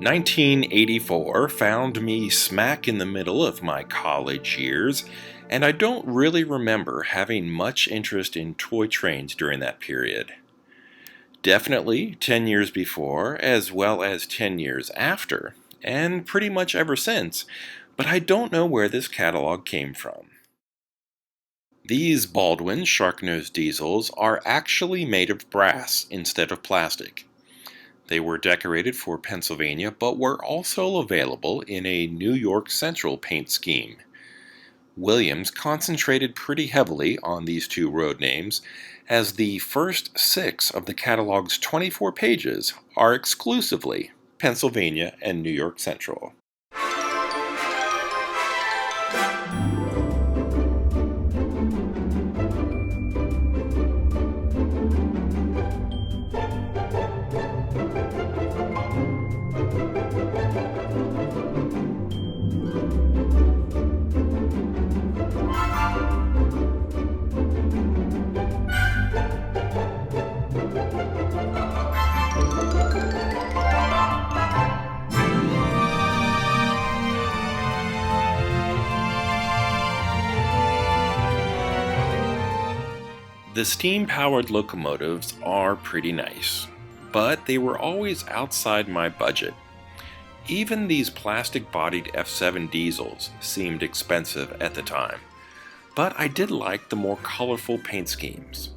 1984 found me smack in the middle of my college years, and I don't really remember having much interest in toy trains during that period. Definitely 10 years before, as well as 10 years after, and pretty much ever since, but I don't know where this catalog came from. These Baldwin Sharknose diesels are actually made of brass instead of plastic. They were decorated for Pennsylvania, but were also available in a New York Central paint scheme. Williams concentrated pretty heavily on these two road names, as the first 6 of the catalog's 24 pages are exclusively Pennsylvania and New York Central. The steam-powered locomotives are pretty nice, but they were always outside my budget. Even these plastic-bodied F7 diesels seemed expensive at the time, but I did like the more colorful paint schemes.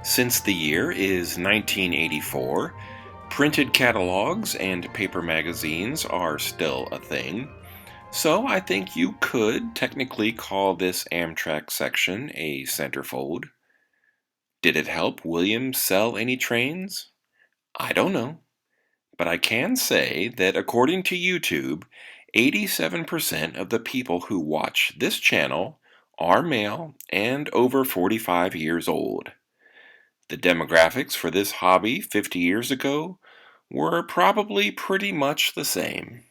Since the year is 1984, printed catalogs and paper magazines are still a thing, so I think you could technically call this Amtrak section a centerfold. Did it help Williams sell any trains? I don't know, but I can say that according to YouTube, 87% of the people who watch this channel are male and over 45 years old. The demographics for this hobby 50 years ago were probably pretty much the same.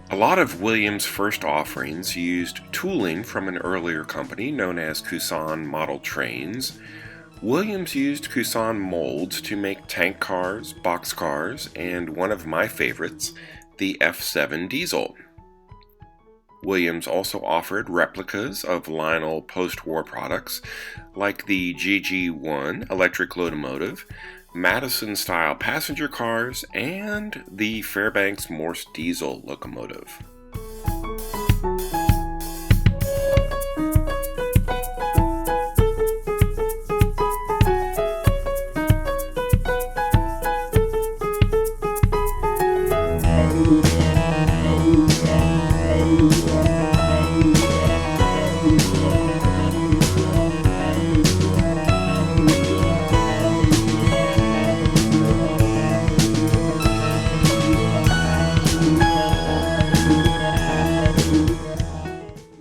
A lot of Williams' first offerings used tooling from an earlier company known as Kusan Model Trains. Williams used Kusan molds to make tank cars, boxcars, and one of my favorites, the F7 diesel. Williams also offered replicas of Lionel post-war products like the GG1 electric locomotive, Madison-style passenger cars, and the Fairbanks Morse diesel locomotive.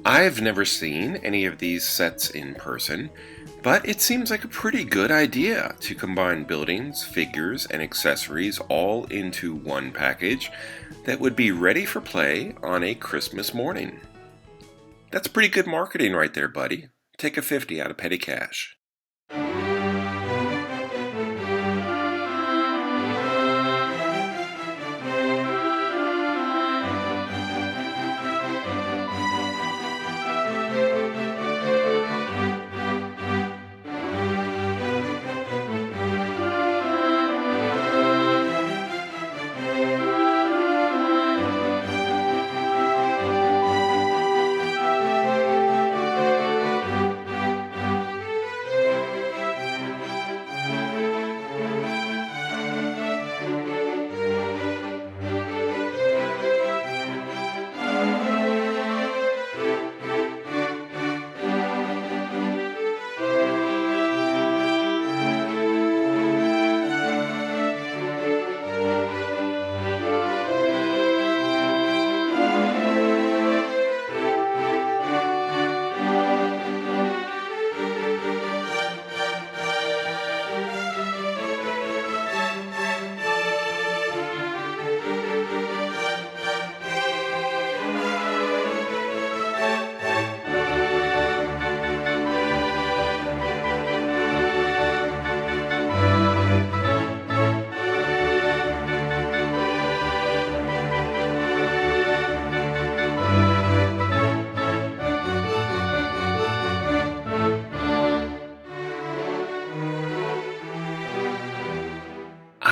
I've never seen any of these sets in person, but it seems like a pretty good idea to combine buildings, figures, and accessories all into one package that would be ready for play on a Christmas morning. That's pretty good marketing right there, buddy. Take a 50 out of petty cash.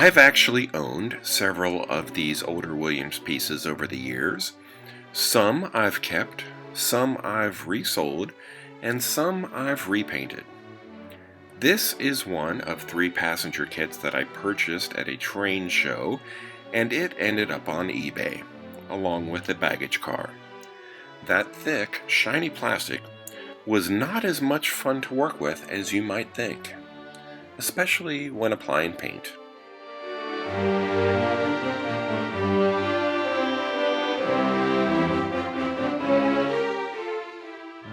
I've actually owned several of these older Williams pieces over the years. Some I've kept, some I've resold, and some I've repainted. This is one of 3 passenger kits that I purchased at a train show, and it ended up on eBay, along with a baggage car. That thick, shiny plastic was not as much fun to work with as you might think, especially when applying paint.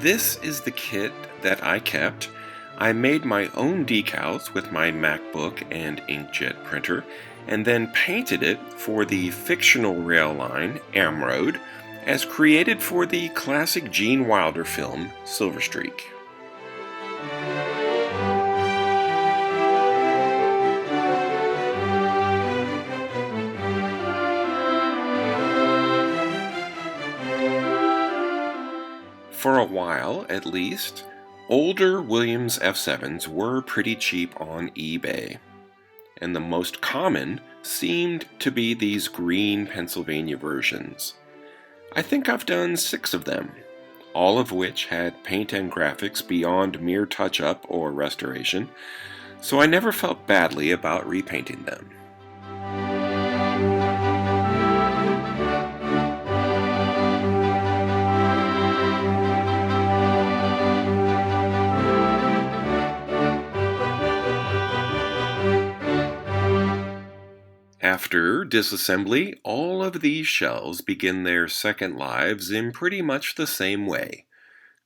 This is the kit that I kept. I made my own decals with my MacBook and inkjet printer, and then painted it for the fictional rail line, Amroad, as created for the classic Gene Wilder film, Silver Streak. For a while, at least, older Williams F7s were pretty cheap on eBay, and the most common seemed to be these green Pennsylvania versions. I think I've done 6 of them, all of which had paint and graphics beyond mere touch-up or restoration, so I never felt badly about repainting them. After disassembly, all of these shells begin their second lives in pretty much the same way,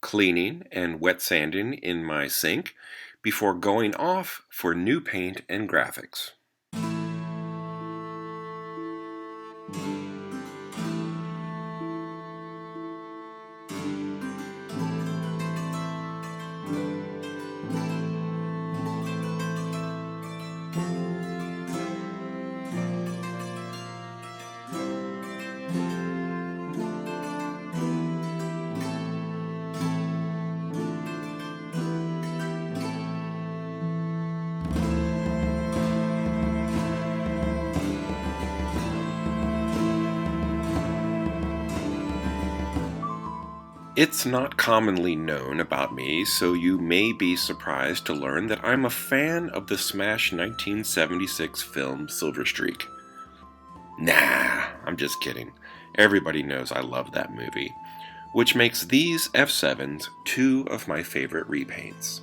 cleaning and wet sanding in my sink before going off for new paint and graphics. It's not commonly known about me, so you may be surprised to learn that I'm a fan of the smash 1976 film Silver Streak. Nah, I'm just kidding. Everybody knows I love that movie, which makes these F7s 2 of my favorite repaints.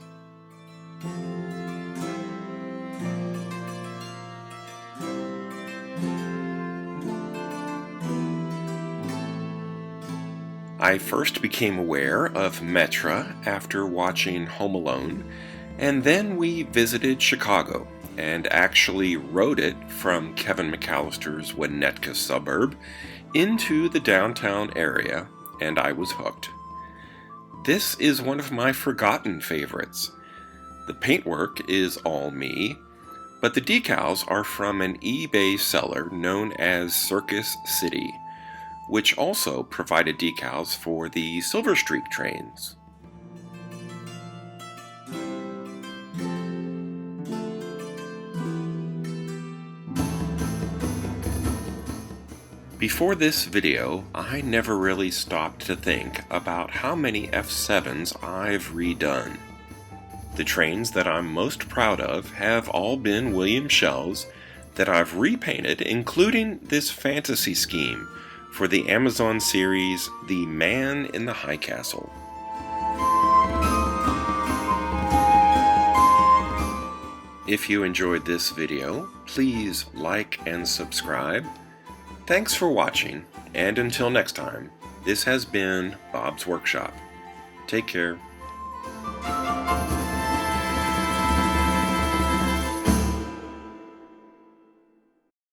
I first became aware of Metra after watching Home Alone, and then we visited Chicago and actually rode it from Kevin McAllister's Winnetka suburb into the downtown area, and I was hooked. This is one of my forgotten favorites. The paintwork is all me, but the decals are from an eBay seller known as Circus City, which also provided decals for the Silver Streak trains. Before this video, I never really stopped to think about how many F7s I've redone. The trains that I'm most proud of have all been Williams shells that I've repainted, including this fantasy scheme for the Amazon series, The Man in the High Castle. If you enjoyed this video, please like and subscribe. Thanks for watching, and until next time, this has been Bob's Workshop. Take care.